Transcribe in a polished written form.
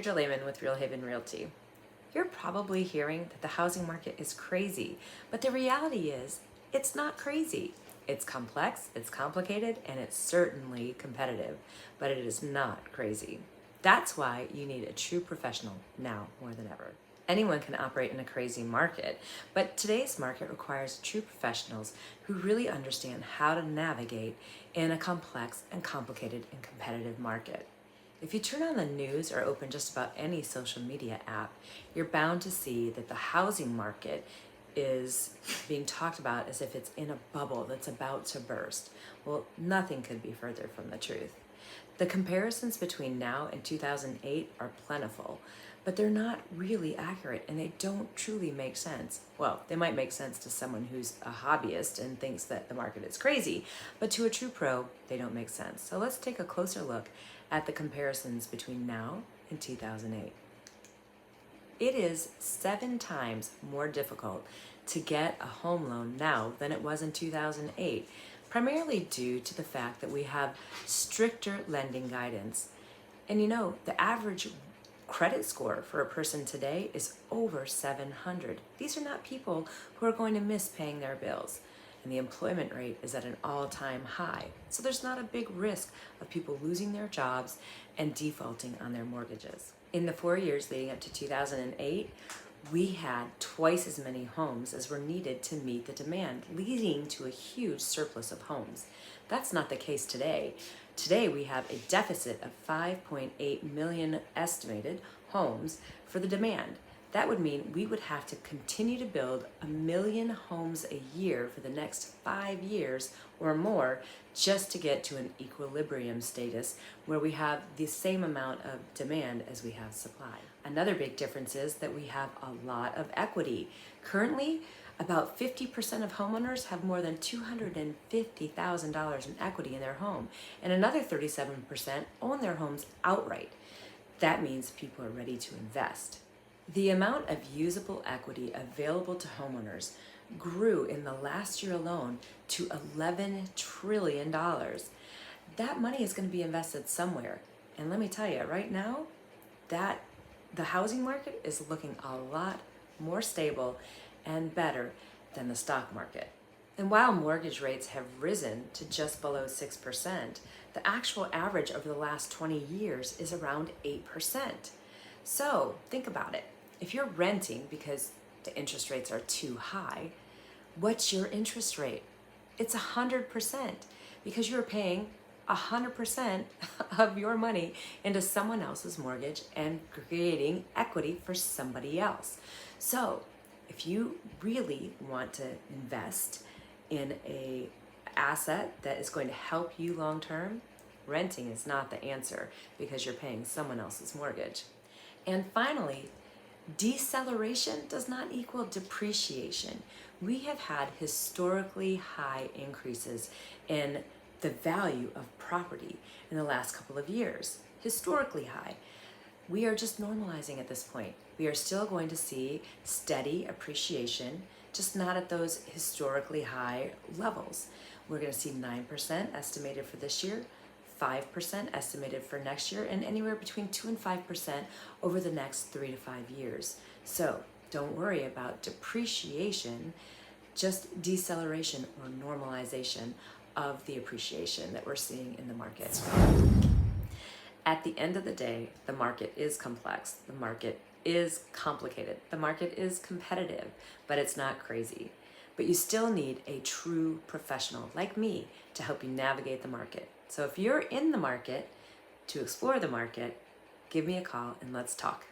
Sandra Lehman with Real Haven Realty. You're probably hearing that the housing market is crazy, but the reality is it's not crazy. It's complex, it's complicated, and it's certainly competitive, but it is not crazy. That's why you need a true professional now more than ever. Anyone can operate in a crazy market, but today's market requires true professionals who really understand how to navigate in a complex and complicated and competitive market. If you turn on the news or open just about any social media app, you're bound to see that the housing market is being talked about as if it's in a bubble that's about to burst. Well, nothing could be further from the truth. The comparisons between now and 2008 are plentiful, but they're not really accurate and they don't truly make sense. Well, they might make sense to someone who's a hobbyist and thinks that the market is crazy, but to a true pro, they don't make sense. So let's take a closer look at the comparisons between now and 2008. It is 7 times more difficult to get a home loan now than it was in 2008, primarily due to the fact that we have stricter lending guidance. And the average credit score for a person today is over 700. These are not people who are going to miss paying their bills. And the employment rate is at an all-time high. So there's not a big risk of people losing their jobs and defaulting on their mortgages. In the 4 years leading up to 2008, we had twice as many homes as were needed to meet the demand, leading to a huge surplus of homes. That's not the case today. Today we have a deficit of 5.8 million estimated homes for the demand. That would mean we would have to continue to build 1 million homes a year for the next 5 years or more just to get to an equilibrium status where we have the same amount of demand as we have supply. Another big difference is that we have a lot of equity. Currently, about 50% of homeowners have more than $250,000 in equity in their home, and another 37% own their homes outright. That means people are ready to invest. The amount of usable equity available to homeowners grew in the last year alone to $11 trillion. That money is going to be invested somewhere. And let me tell you, right now, that the housing market is looking a lot more stable and better than the stock market. And while mortgage rates have risen to just below 6%, the actual average over the last 20 years is around 8%. So think about it. If you're renting because the interest rates are too high, what's your interest rate? It's 100% because you're paying 100% of your money into someone else's mortgage and creating equity for somebody else. So if you really want to invest in an asset that is going to help you long term, renting is not the answer because you're paying someone else's mortgage. And finally, deceleration does not equal depreciation. We have had historically high increases in the value of property in the last couple of years. Historically high. We are just normalizing at this point. We are still going to see steady appreciation, just not at those historically high levels. We're going to see 9% estimated for this year, 5% estimated for next year, and anywhere between 2 and 5% over the next 3 to 5 years. So don't worry about depreciation, just deceleration or normalization of the appreciation that we're seeing in the market. At the end of the day, the market is complex, the market is complicated, the market is competitive, but it's not crazy. But you still need a true professional like me to help you navigate the market. So if you're in the market to explore the market, give me a call and let's talk.